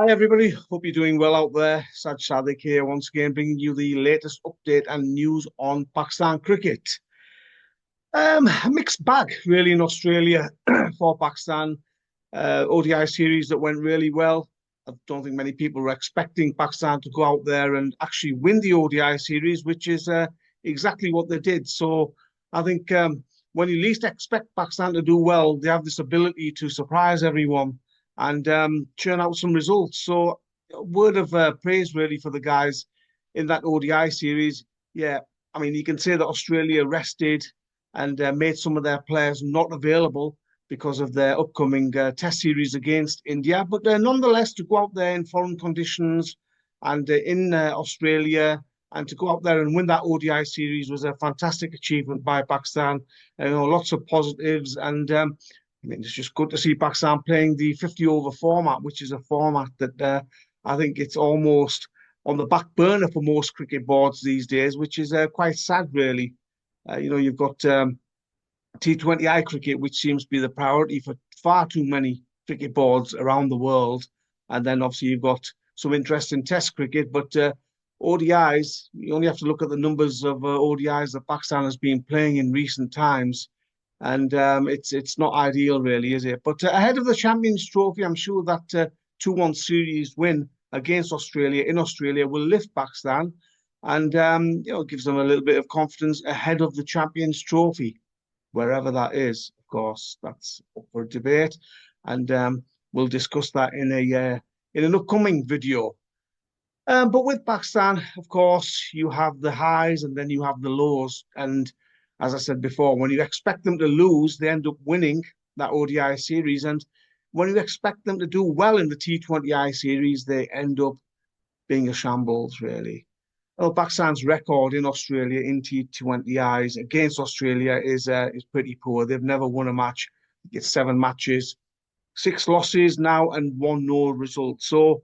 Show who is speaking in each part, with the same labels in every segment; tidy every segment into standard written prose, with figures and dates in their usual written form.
Speaker 1: Hi everybody, hope you're doing well out there. Saj Sadek here once again, bringing you the latest update and news on Pakistan cricket. A mixed bag really in Australia for Pakistan. ODI series that went really well. I don't think many people were expecting Pakistan to go out there and actually win the ODI series, which is exactly what they did. So I think when you least expect Pakistan to do well, they have this ability to surprise everyone and churn out some results. So a word of praise really for the guys in that ODI series. Yeah, I mean, you can say that Australia rested and made some of their players not available because of their upcoming test series against India. But nonetheless, to go out there in foreign conditions and in Australia and to go out there and win that ODI series was a fantastic achievement by Pakistan. Lots of positives. And I mean, it's just good to see Pakistan playing the 50 over format, which is a format that I think it's almost on the back burner for most cricket boards these days, which is quite sad, really. You've got T20I cricket, which seems to be the priority for far too many cricket boards around the world. And then obviously you've got some interest in Test cricket, but ODIs, you only have to look at the numbers of ODIs that Pakistan has been playing in recent times. And it's not ideal, really, is it? But ahead of the Champions Trophy, I'm sure that 2-1 series win against Australia in Australia will lift Pakistan and gives them a little bit of confidence ahead of the Champions Trophy, wherever that is. Of course, that's up for debate, and we'll discuss that in an upcoming video. But with Pakistan, of course, you have the highs and then you have the lows. And as I said before, when you expect them to lose, they end up winning that ODI series. And when you expect them to do well in the T20I series, they end up being a shambles, really. Well, Pakistan's record in Australia in T20Is against Australia is pretty poor. They've never won a match. It's 7 matches, 6 losses now, and 1 no result. So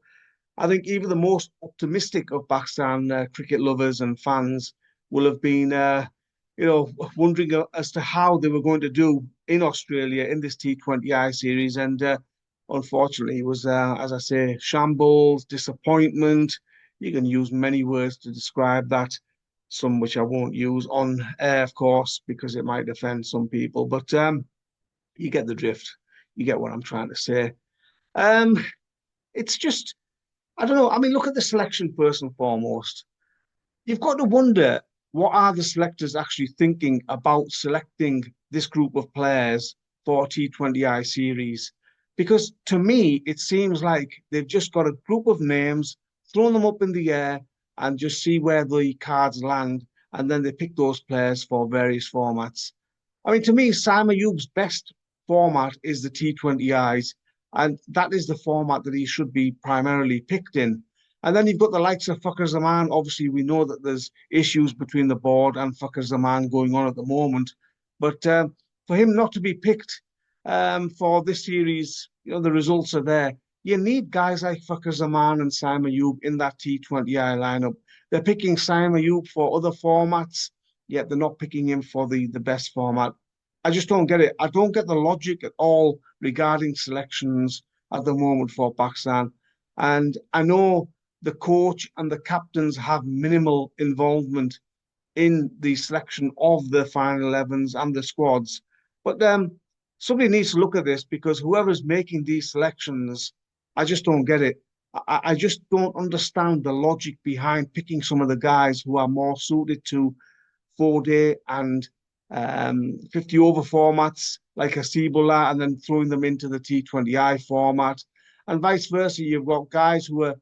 Speaker 1: I think even the most optimistic of Pakistan cricket lovers and fans will have been, wondering as to how they were going to do in Australia in this T20I series. And unfortunately, it was, as I say, shambles, disappointment. You can use many words to describe that, some which I won't use on air, of course, because it might offend some people. But you get the drift. You get what I'm trying to say. It's just, I don't know. I mean, look at the selection first and foremost. You've got to wonder, what are the selectors actually thinking about selecting this group of players for T20I series? Because to me, it seems like they've just got a group of names, thrown them up in the air, and just see where the cards land, and then they pick those players for various formats. I mean, to me, Simon Ayub's best format is the T20Is, and that is the format that he should be primarily picked in. And then you've got the likes of Fakhar Zaman. Obviously, we know that there's issues between the board and Fakhar Zaman going on at the moment. But for him not to be picked for this series, the results are there. You need guys like Fakhar Zaman and Simon Ayub in that T20I lineup. They're picking Simon Ayub for other formats, yet they're not picking him for the best format. I just don't get it. I don't get the logic at all regarding selections at the moment for Pakistan. And I know the coach and the captains have minimal involvement in the selection of the final 11s and the squads. But somebody needs to look at this, because whoever's making these selections, I just don't get it. I just don't understand the logic behind picking some of the guys who are more suited to 4-day and 50 over formats like a Ceebola, and then throwing them into the T20I format. And vice versa, you've got guys who are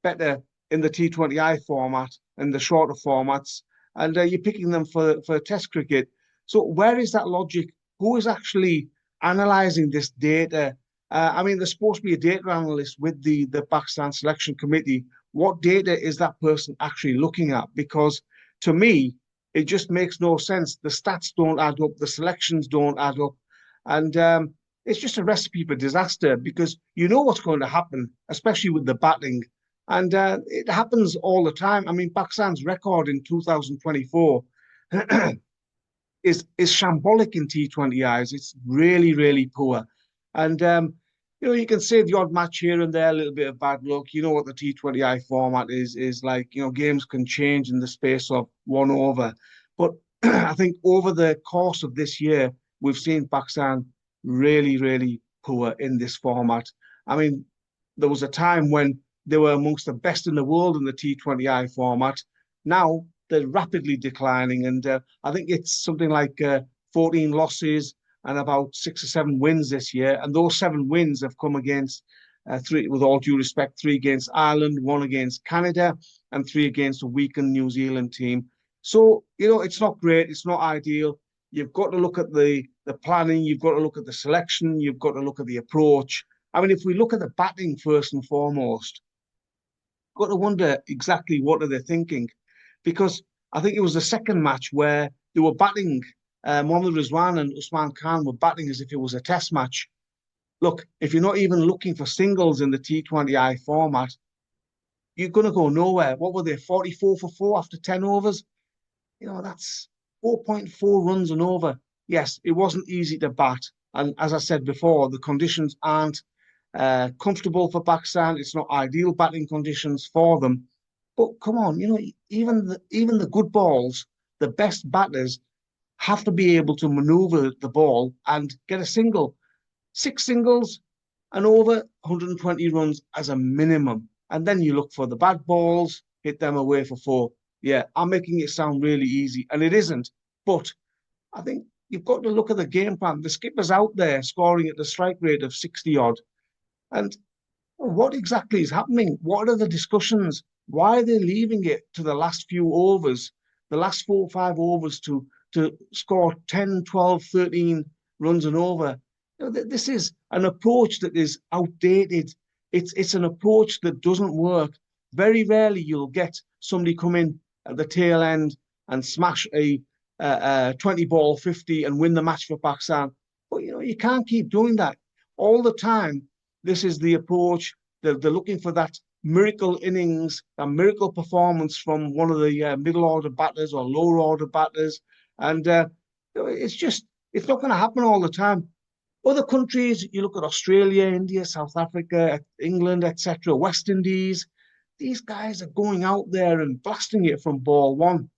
Speaker 1: better in the T20I format and the shorter formats, and you're picking them for Test cricket. So where is that logic? Who is actually analysing this data? I mean, there's supposed to be a data analyst with the Pakistan selection committee. What data is that person actually looking at? Because to me, it just makes no sense. The stats don't add up. The selections don't add up. And it's just a recipe for disaster, because you know what's going to happen, especially with the batting. And it happens all the time. I mean, Pakistan's record in 2024 is shambolic in T20Is. It's really, really poor. And You can say the odd match here and there, a little bit of bad luck. You know what the T20I format is like, games can change in the space of one over. But I think over the course of this year, we've seen Pakistan really, really poor in this format. I mean, there was a time when they were amongst the best in the world in the T20I format. Now they're rapidly declining, and I think it's something like 14 losses and about 6 or 7 wins this year. And those 7 wins have come against three, with all due respect, three against Ireland, one against Canada, and three against a weakened New Zealand team. So, it's not great. It's not ideal. You've got to look at the planning. You've got to look at the selection. You've got to look at the approach. I mean, if we look at the batting first and foremost, got to wonder exactly what are they thinking, because I think it was the second match where they were batting. Mohammad Rizwan and Usman Khan were batting as if it was a test match. Look, if you're not even looking for singles in the T20I format, you're going to go nowhere. What were they, 44 for 4 after 10 overs? That's 4.4 runs and over. Yes, it wasn't easy to bat. And as I said before, the conditions aren't comfortable for Pakistan. It's not ideal batting conditions for them. But come on, even the good balls, the best batters have to be able to maneuver the ball and get a single. 6 singles and over 120 runs as a minimum. And then you look for the bad balls, hit them away for 4. Yeah, I'm making it sound really easy, and it isn't. But I think you've got to look at the game plan. The skipper's out there scoring at the strike rate of 60 odd. And what exactly is happening? What are the discussions? Why are they leaving it to the last few overs, the last 4 or 5 overs to score 10, 12, 13 runs and over? This is an approach that is outdated. It's an approach that doesn't work. Very rarely you'll get somebody come in at the tail end and smash a 20 ball 50 and win the match for Pakistan. But you can't keep doing that all the time. This is the approach. They're looking for that miracle innings, a miracle performance from one of the middle order batters or lower order batters, and it's not going to happen all the time. Other countries, you look at Australia, India, South Africa, England, etc., West Indies, these guys are going out there and blasting it from ball one.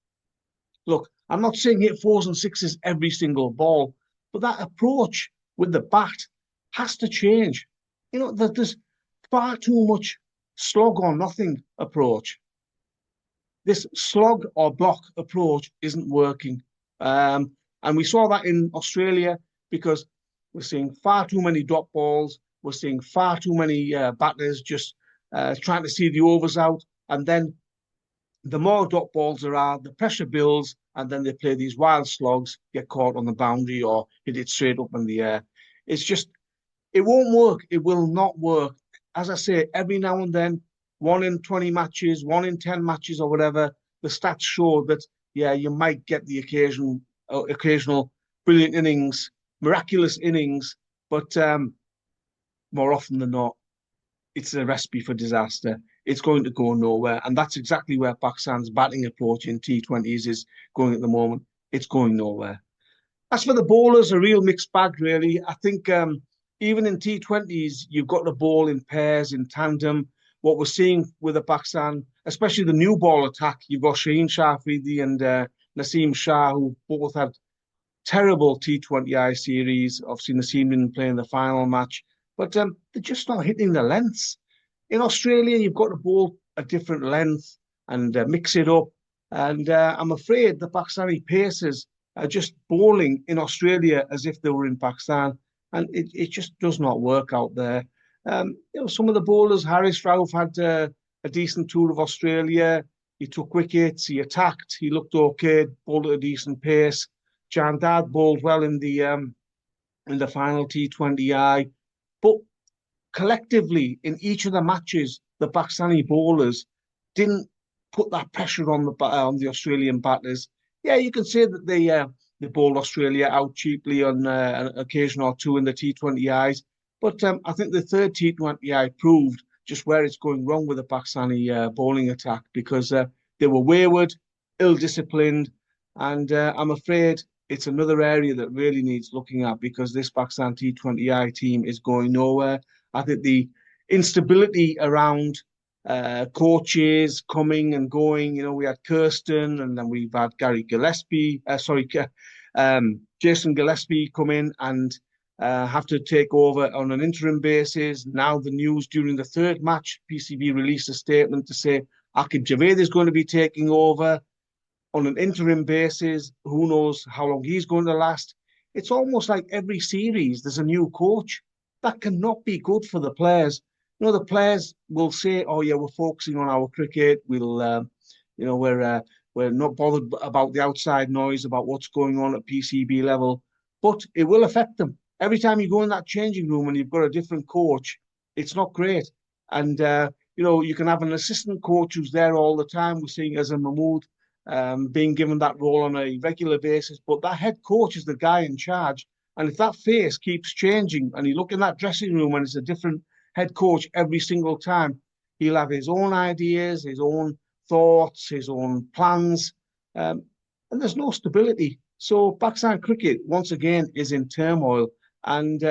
Speaker 1: Look, I'm not saying hit 4s and 6s every single ball, but that approach with the bat has to change. There's far too much slog or nothing approach. This slog or block approach isn't working. And we saw that in Australia because we're seeing far too many drop balls. We're seeing far too many batters just trying to see the overs out. And then the more drop balls there are, the pressure builds, and then they play these wild slogs, get caught on the boundary or hit it straight up in the air. It won't work. It will not work. As I say, every now and then, 1 in 20 matches, 1 in 10 matches or whatever, the stats show that, yeah, you might get the occasional brilliant innings, miraculous innings, but more often than not, it's a recipe for disaster. It's going to go nowhere. And that's exactly where Pakistan's batting approach in T20s is going at the moment. It's going nowhere. As for the bowlers, a real mixed bag, really. I think even in T20s, you've got the ball in pairs, in tandem. What we're seeing with the Pakistan, especially the new ball attack, you've got Shaheen Shah Afridi and Naseem Shah, who both had terrible T20I series. Obviously, Naseem didn't play in the final match, but they're just not hitting the lengths. In Australia, you've got to bowl a different length and mix it up. And I'm afraid the Pakistani pacers are just bowling in Australia as if they were in Pakistan. And it just does not work out there. Some of the bowlers, Haris Rauf had a decent tour of Australia. He took wickets, he attacked, he looked okay, bowled at a decent pace. Jandad bowled well in the final T20I. But collectively, in each of the matches, the Pakistani bowlers didn't put that pressure on the Australian batters. Yeah, you can say that they bowled Australia out cheaply on an occasion or two in the T20Is. But I think the third T20I proved just where it's going wrong with the Pakistani bowling attack, because they were wayward, ill-disciplined, and I'm afraid it's another area that really needs looking at, because this Pakistan T20I team is going nowhere. I think the instability around coaches coming and going. We had Kirsten, and then we've had Gary Gillespie. Jason Gillespie come in and have to take over on an interim basis. Now the news during the third match, PCB released a statement to say Akib Javed is going to be taking over on an interim basis. Who knows how long he's going to last? It's almost like every series there's a new coach. That cannot be good for the players. The players will say, "Oh yeah, we're focusing on our cricket. We're not bothered about the outside noise about what's going on at PCB level." But it will affect them. Every time you go in that changing room and you've got a different coach, it's not great. And you can have an assistant coach who's there all the time. We're seeing as a Mahmood being given that role on a regular basis. But that head coach is the guy in charge. And if that face keeps changing and you look in that dressing room and it's a different head coach every single time, he'll have his own ideas, his own thoughts, his own plans. And there's no stability. So Pakistan cricket, once again, is in turmoil. And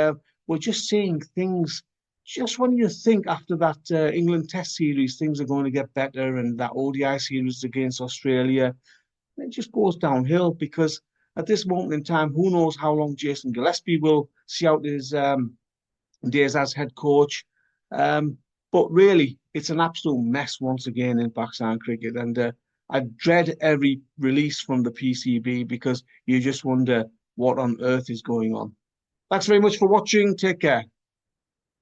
Speaker 1: we're just seeing things. Just when you think after that England Test series, things are going to get better, and that ODI series against Australia, it just goes downhill because at this moment in time, who knows how long Jason Gillespie will see out his days as head coach. But really, it's an absolute mess once again in Pakistan cricket. And I dread every release from the PCB because you just wonder what on earth is going on. Thanks very much for watching. Take care.